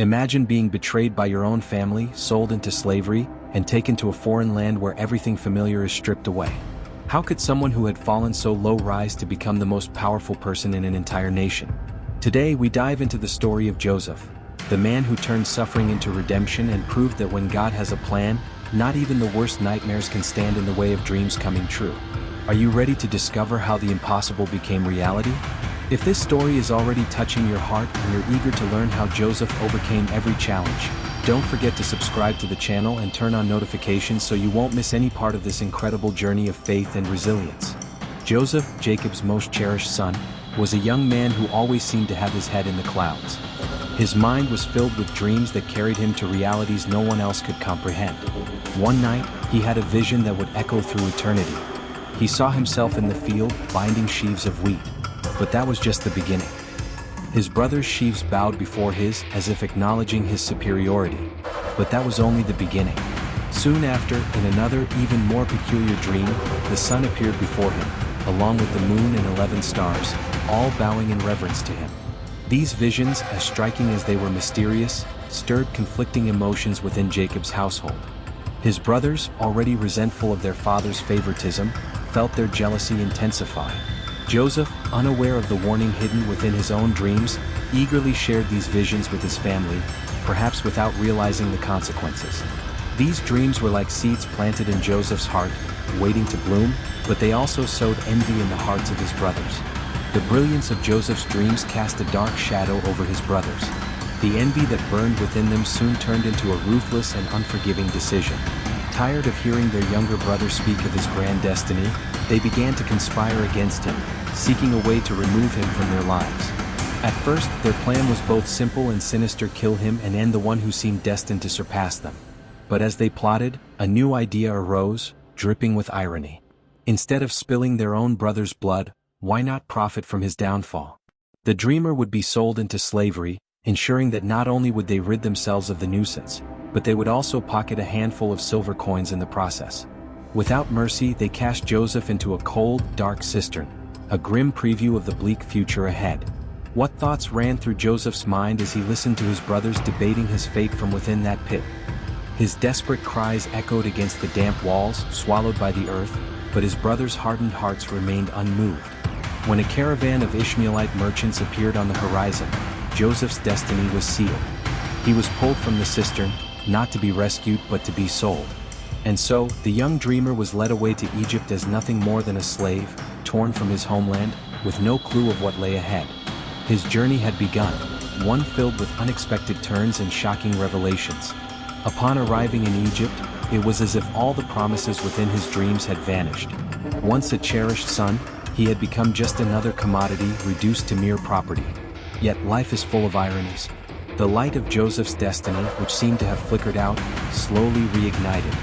Imagine being betrayed by your own family, sold into slavery, and taken to a foreign land where everything familiar is stripped away. How could someone who had fallen so low rise to become the most powerful person in an entire nation? Today we dive into the story of Joseph, the man who turned suffering into redemption and proved that when God has a plan, not even the worst nightmares can stand in the way of dreams coming true. Are you ready to discover how the impossible became reality? If this story is already touching your heart and you're eager to learn how Joseph overcame every challenge, don't forget to subscribe to the channel and turn on notifications so you won't miss any part of this incredible journey of faith and resilience. Joseph, Jacob's most cherished son, was a young man who always seemed to have his head in the clouds. His mind was filled with dreams that carried him to realities no one else could comprehend. One night, he had a vision that would echo through eternity. He saw himself in the field, binding sheaves of wheat. But that was just the beginning. His brother's sheaves bowed before his, as if acknowledging his superiority. But that was only the beginning. Soon after, in another, even more peculiar dream, the sun appeared before him, along with the moon and 11 stars, all bowing in reverence to him. These visions, as striking as they were mysterious, stirred conflicting emotions within Jacob's household. His brothers, already resentful of their father's favoritism, felt their jealousy intensify. Joseph, unaware of the warning hidden within his own dreams, eagerly shared these visions with his family, perhaps without realizing the consequences. These dreams were like seeds planted in Joseph's heart, waiting to bloom, but they also sowed envy in the hearts of his brothers. The brilliance of Joseph's dreams cast a dark shadow over his brothers. The envy that burned within them soon turned into a ruthless and unforgiving decision. Tired of hearing their younger brother speak of his grand destiny, they began to conspire against him, seeking a way to remove him from their lives. At first, their plan was both simple and sinister: kill him and end the one who seemed destined to surpass them. But as they plotted, a new idea arose, dripping with irony. Instead of spilling their own brother's blood, why not profit from his downfall? The dreamer would be sold into slavery, ensuring that not only would they rid themselves of the nuisance, but they would also pocket a handful of silver coins in the process. Without mercy, they cast Joseph into a cold, dark cistern, a grim preview of the bleak future ahead. What thoughts ran through Joseph's mind as he listened to his brothers debating his fate from within that pit? His desperate cries echoed against the damp walls, swallowed by the earth, but his brothers' hardened hearts remained unmoved. When a caravan of Ishmaelite merchants appeared on the horizon, Joseph's destiny was sealed. He was pulled from the cistern, not to be rescued but to be sold. And so, the young dreamer was led away to Egypt as nothing more than a slave, torn from his homeland, with no clue of what lay ahead. His journey had begun, one filled with unexpected turns and shocking revelations. Upon arriving in Egypt, it was as if all the promises within his dreams had vanished. Once a cherished son, he had become just another commodity reduced to mere property. Yet life is full of ironies. The light of Joseph's destiny, which seemed to have flickered out, slowly reignited.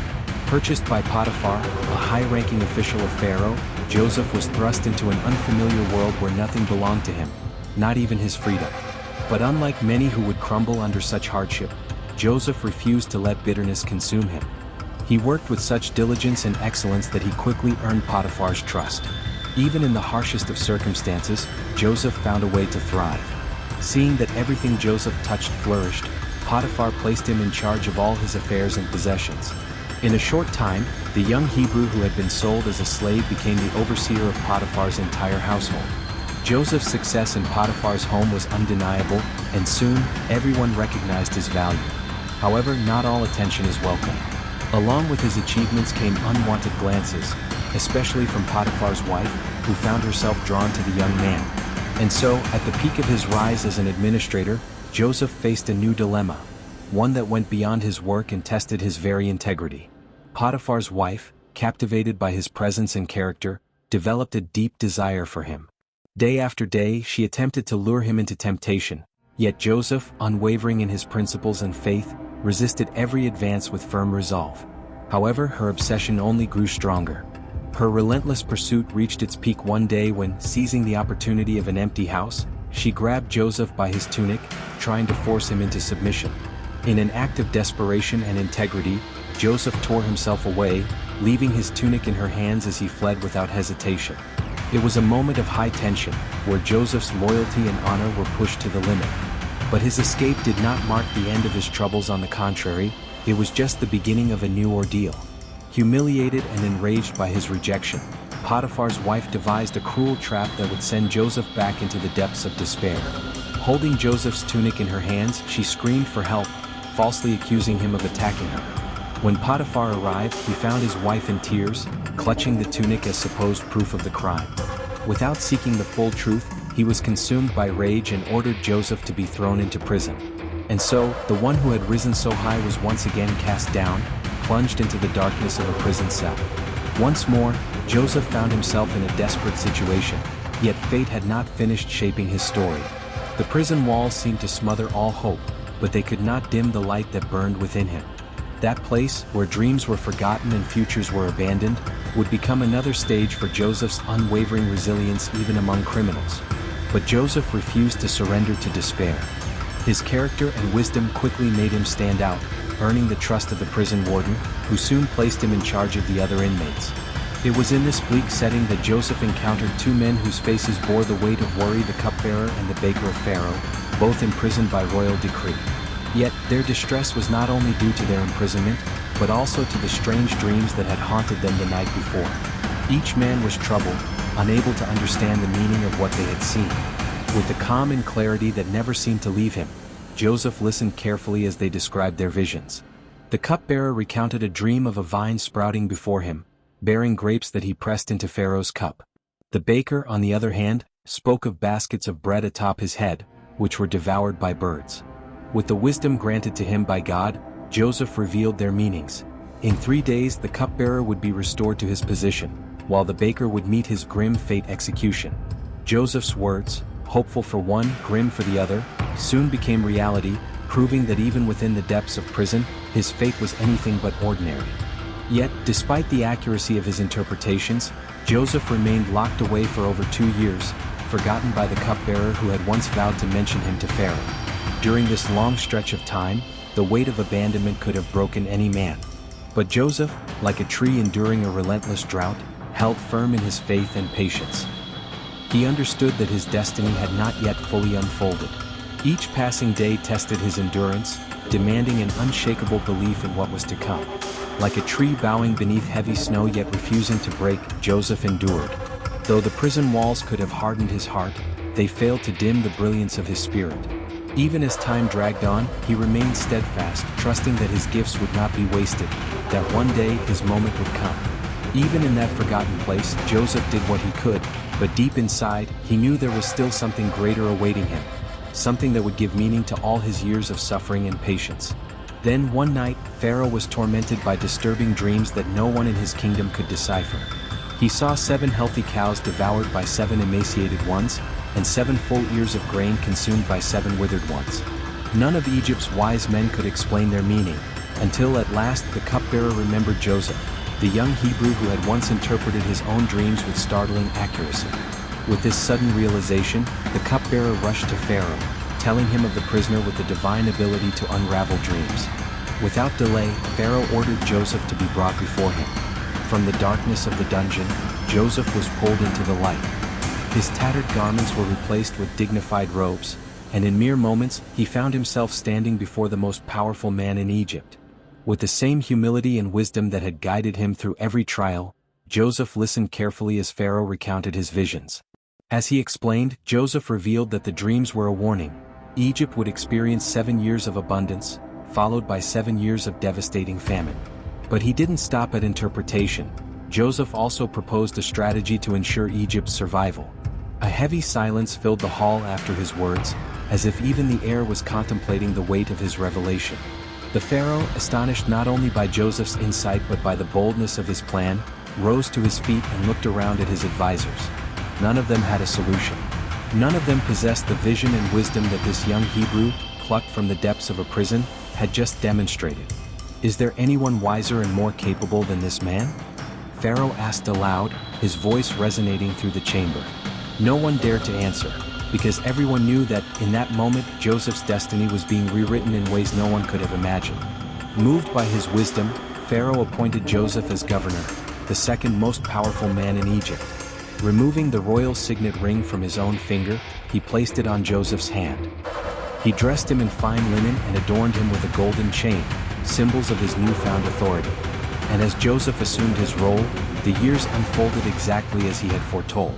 Purchased by Potiphar, a high-ranking official of Pharaoh, Joseph was thrust into an unfamiliar world where nothing belonged to him, not even his freedom. But unlike many who would crumble under such hardship, Joseph refused to let bitterness consume him. He worked with such diligence and excellence that he quickly earned Potiphar's trust. Even in the harshest of circumstances, Joseph found a way to thrive. Seeing that everything Joseph touched flourished, Potiphar placed him in charge of all his affairs and possessions. In a short time, the young Hebrew who had been sold as a slave became the overseer of Potiphar's entire household. Joseph's success in Potiphar's home was undeniable, and soon, everyone recognized his value. However, not all attention is welcome. Along with his achievements came unwanted glances, especially from Potiphar's wife, who found herself drawn to the young man. And so, at the peak of his rise as an administrator, Joseph faced a new dilemma, one that went beyond his work and tested his very integrity. Potiphar's wife, captivated by his presence and character, developed a deep desire for him. Day after day, she attempted to lure him into temptation, yet Joseph, unwavering in his principles and faith, resisted every advance with firm resolve. However, her obsession only grew stronger. Her relentless pursuit reached its peak one day when, seizing the opportunity of an empty house, she grabbed Joseph by his tunic, trying to force him into submission. In an act of desperation and integrity, Joseph tore himself away, leaving his tunic in her hands as he fled without hesitation. It was a moment of high tension, where Joseph's loyalty and honor were pushed to the limit. But his escape did not mark the end of his troubles. On the contrary, it was just the beginning of a new ordeal. Humiliated and enraged by his rejection, Potiphar's wife devised a cruel trap that would send Joseph back into the depths of despair. Holding Joseph's tunic in her hands, she screamed for help, falsely accusing him of attacking her. When Potiphar arrived, he found his wife in tears, clutching the tunic as supposed proof of the crime. Without seeking the full truth, he was consumed by rage and ordered Joseph to be thrown into prison. And so, the one who had risen so high was once again cast down, plunged into the darkness of a prison cell. Once more, Joseph found himself in a desperate situation, yet fate had not finished shaping his story. The prison walls seemed to smother all hope, but they could not dim the light that burned within him. That place, where dreams were forgotten and futures were abandoned, would become another stage for Joseph's unwavering resilience even among criminals. But Joseph refused to surrender to despair. His character and wisdom quickly made him stand out, earning the trust of the prison warden, who soon placed him in charge of the other inmates. It was in this bleak setting that Joseph encountered two men whose faces bore the weight of worry: the cupbearer and the baker of Pharaoh, both imprisoned by royal decree. Yet, their distress was not only due to their imprisonment, but also to the strange dreams that had haunted them the night before. Each man was troubled, unable to understand the meaning of what they had seen. With the calm and clarity that never seemed to leave him, Joseph listened carefully as they described their visions. The cupbearer recounted a dream of a vine sprouting before him, bearing grapes that he pressed into Pharaoh's cup. The baker, on the other hand, spoke of baskets of bread atop his head, which were devoured by birds. With the wisdom granted to him by God, Joseph revealed their meanings. In 3 days the cupbearer would be restored to his position, while the baker would meet his grim fate: execution. Joseph's words, hopeful for one, grim for the other, soon became reality, proving that even within the depths of prison, his fate was anything but ordinary. Yet, despite the accuracy of his interpretations, Joseph remained locked away for over 2 years, forgotten by the cupbearer who had once vowed to mention him to Pharaoh. During this long stretch of time, the weight of abandonment could have broken any man. But Joseph, like a tree enduring a relentless drought, held firm in his faith and patience. He understood that his destiny had not yet fully unfolded. Each passing day tested his endurance, demanding an unshakable belief in what was to come. Like a tree bowing beneath heavy snow yet refusing to break, Joseph endured. Though the prison walls could have hardened his heart, they failed to dim the brilliance of his spirit. Even as time dragged on, he remained steadfast, trusting that his gifts would not be wasted, that one day his moment would come. Even in that forgotten place, Joseph did what he could, but deep inside, he knew there was still something greater awaiting him, something that would give meaning to all his years of suffering and patience. Then one night, Pharaoh was tormented by disturbing dreams that no one in his kingdom could decipher. He saw 7 healthy cows devoured by 7 emaciated ones, and 7 full ears of grain consumed by 7 withered ones. None of Egypt's wise men could explain their meaning, until at last the cupbearer remembered Joseph, the young Hebrew who had once interpreted his own dreams with startling accuracy. With this sudden realization, the cupbearer rushed to Pharaoh, telling him of the prisoner with the divine ability to unravel dreams. Without delay, Pharaoh ordered Joseph to be brought before him. From the darkness of the dungeon, Joseph was pulled into the light. His tattered garments were replaced with dignified robes, and in mere moments he found himself standing before the most powerful man in Egypt. With the same humility and wisdom that had guided him through every trial, Joseph listened carefully as Pharaoh recounted his visions. As he explained, Joseph revealed that the dreams were a warning. Egypt would experience 7 years of abundance, followed by 7 years of devastating famine. But he didn't stop at interpretation. Joseph also proposed a strategy to ensure Egypt's survival. A heavy silence filled the hall after his words, as if even the air was contemplating the weight of his revelation. The Pharaoh, astonished not only by Joseph's insight but by the boldness of his plan, rose to his feet and looked around at his advisors. None of them had a solution. None of them possessed the vision and wisdom that this young Hebrew, plucked from the depths of a prison, had just demonstrated. Is there anyone wiser and more capable than this man? Pharaoh asked aloud, his voice resonating through the chamber. No one dared to answer, because everyone knew that, in that moment, Joseph's destiny was being rewritten in ways no one could have imagined. Moved by his wisdom, Pharaoh appointed Joseph as governor, the second most powerful man in Egypt. Removing the royal signet ring from his own finger, he placed it on Joseph's hand. He dressed him in fine linen and adorned him with a golden chain, symbols of his newfound authority. And as Joseph assumed his role, the years unfolded exactly as he had foretold.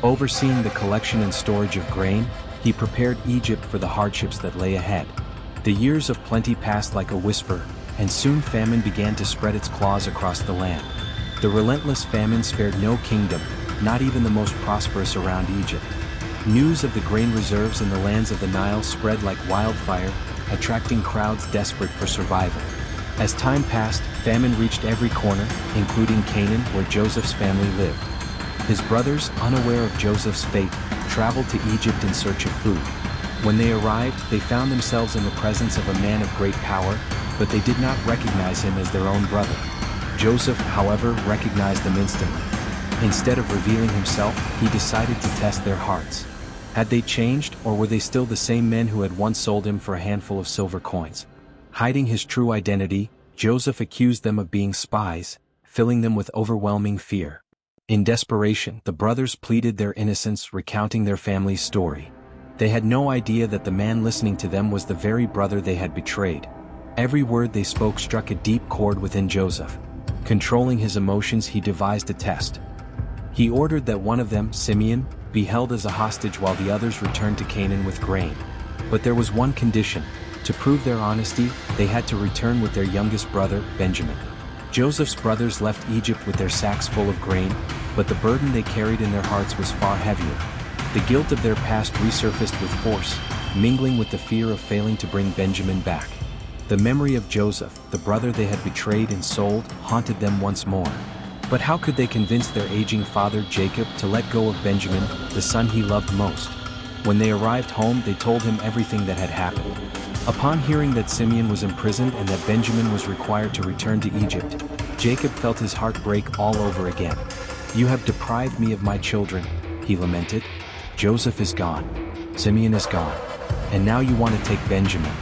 Overseeing the collection and storage of grain, he prepared Egypt for the hardships that lay ahead. The years of plenty passed like a whisper, and soon famine began to spread its claws across the land. The relentless famine spared no kingdom, not even the most prosperous around Egypt. News of the grain reserves in the lands of the Nile spread like wildfire, attracting crowds desperate for survival. As time passed, famine reached every corner, including Canaan, where Joseph's family lived. His brothers, unaware of Joseph's fate, traveled to Egypt in search of food. When they arrived, they found themselves in the presence of a man of great power, but they did not recognize him as their own brother. Joseph, however, recognized them instantly. Instead of revealing himself, he decided to test their hearts. Had they changed, or were they still the same men who had once sold him for a handful of silver coins? Hiding his true identity, Joseph accused them of being spies, filling them with overwhelming fear. In desperation, the brothers pleaded their innocence, recounting their family's story. They had no idea that the man listening to them was the very brother they had betrayed. Every word they spoke struck a deep chord within Joseph. Controlling his emotions, he devised a test. He ordered that one of them, Simeon, be held as a hostage while the others returned to Canaan with grain. But there was one condition. To prove their honesty, they had to return with their youngest brother, Benjamin. Joseph's brothers left Egypt with their sacks full of grain, but the burden they carried in their hearts was far heavier. The guilt of their past resurfaced with force, mingling with the fear of failing to bring Benjamin back. The memory of Joseph, the brother they had betrayed and sold, haunted them once more. But how could they convince their aging father Jacob to let go of Benjamin, the son he loved most? When they arrived home, they told him everything that had happened. Upon hearing that Simeon was imprisoned and that Benjamin was required to return to Egypt, Jacob felt his heart break all over again. "You have deprived me of my children," he lamented. "Joseph is gone. Simeon is gone. And now you want to take Benjamin."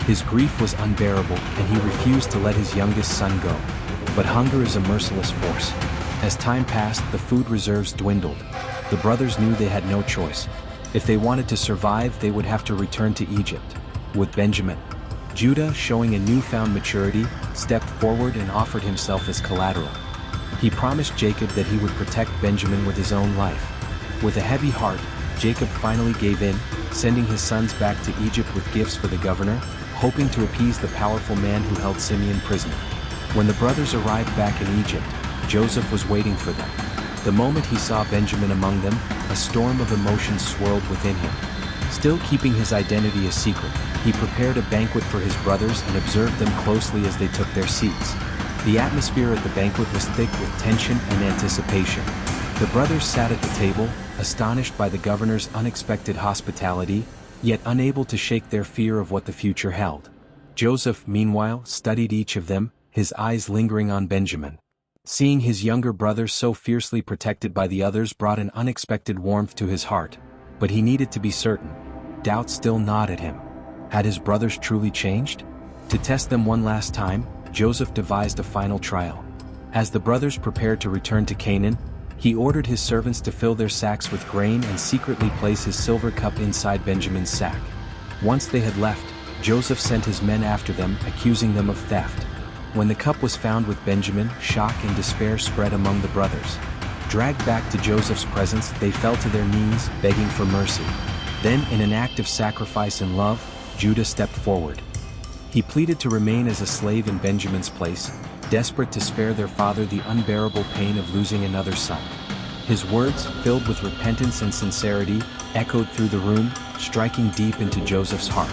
His grief was unbearable, and he refused to let his youngest son go. But hunger is a merciless force. As time passed, the food reserves dwindled. The brothers knew they had no choice. If they wanted to survive, they would have to return to Egypt. With Benjamin, Judah, showing a newfound maturity, stepped forward and offered himself as collateral. He promised Jacob that he would protect Benjamin with his own life. With a heavy heart, Jacob finally gave in, sending his sons back to Egypt with gifts for the governor, hoping to appease the powerful man who held Simeon prisoner. When the brothers arrived back in Egypt, Joseph was waiting for them. The moment he saw Benjamin among them, a storm of emotions swirled within him. Still keeping his identity a secret, he prepared a banquet for his brothers and observed them closely as they took their seats. The atmosphere at the banquet was thick with tension and anticipation. The brothers sat at the table, astonished by the governor's unexpected hospitality, yet unable to shake their fear of what the future held. Joseph, meanwhile, studied each of them, his eyes lingering on Benjamin. Seeing his younger brother so fiercely protected by the others brought an unexpected warmth to his heart. But he needed to be certain. Doubt still gnawed at him. Had his brothers truly changed? To test them one last time, Joseph devised a final trial. As the brothers prepared to return to Canaan, he ordered his servants to fill their sacks with grain and secretly place his silver cup inside Benjamin's sack. Once they had left, Joseph sent his men after them, accusing them of theft. When the cup was found with Benjamin, shock and despair spread among the brothers. Dragged back to Joseph's presence, they fell to their knees, begging for mercy. Then, in an act of sacrifice and love, Judah stepped forward. He pleaded to remain as a slave in Benjamin's place, desperate to spare their father the unbearable pain of losing another son. His words, filled with repentance and sincerity, echoed through the room, striking deep into Joseph's heart.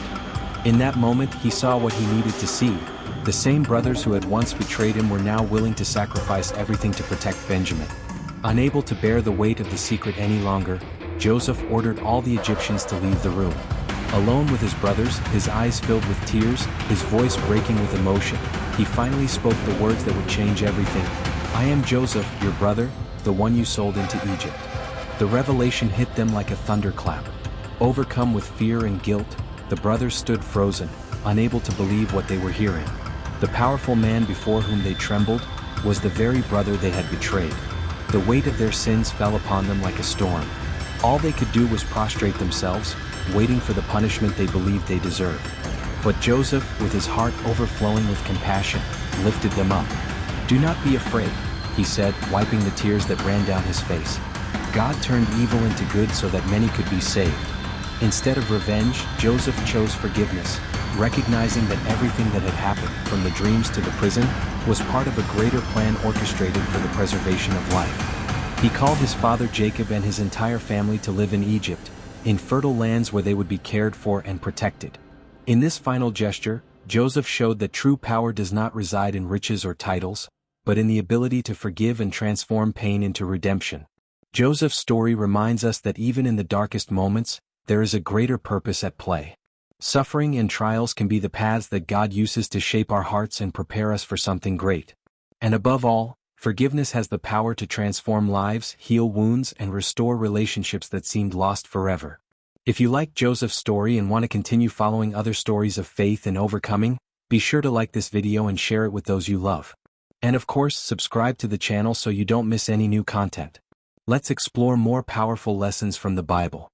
In that moment, he saw what he needed to see. The same brothers who had once betrayed him were now willing to sacrifice everything to protect Benjamin. Unable to bear the weight of the secret any longer, Joseph ordered all the Egyptians to leave the room. Alone with his brothers, his eyes filled with tears, his voice breaking with emotion, he finally spoke the words that would change everything. "I am Joseph, your brother, the one you sold into Egypt." The revelation hit them like a thunderclap. Overcome with fear and guilt, the brothers stood frozen, unable to believe what they were hearing. The powerful man before whom they trembled was the very brother they had betrayed. The weight of their sins fell upon them like a storm. All they could do was prostrate themselves, waiting for the punishment they believed they deserved. But Joseph, with his heart overflowing with compassion, lifted them up. "Do not be afraid," he said, wiping the tears that ran down his face. God turned evil into good so that many could be saved. Instead of revenge, Joseph chose forgiveness, recognizing that everything that had happened, from the dreams to the prison, was part of a greater plan orchestrated for the preservation of life. He called his father Jacob and his entire family to live in Egypt, in fertile lands where they would be cared for and protected. In this final gesture, Joseph showed that true power does not reside in riches or titles, but in the ability to forgive and transform pain into redemption. Joseph's story reminds us that even in the darkest moments, there is a greater purpose at play. Suffering and trials can be the paths that God uses to shape our hearts and prepare us for something great. And above all, forgiveness has the power to transform lives, heal wounds, and restore relationships that seemed lost forever. If you like Joseph's story and want to continue following other stories of faith and overcoming, be sure to like this video and share it with those you love. And of course, subscribe to the channel so you don't miss any new content. Let's explore more powerful lessons from the Bible.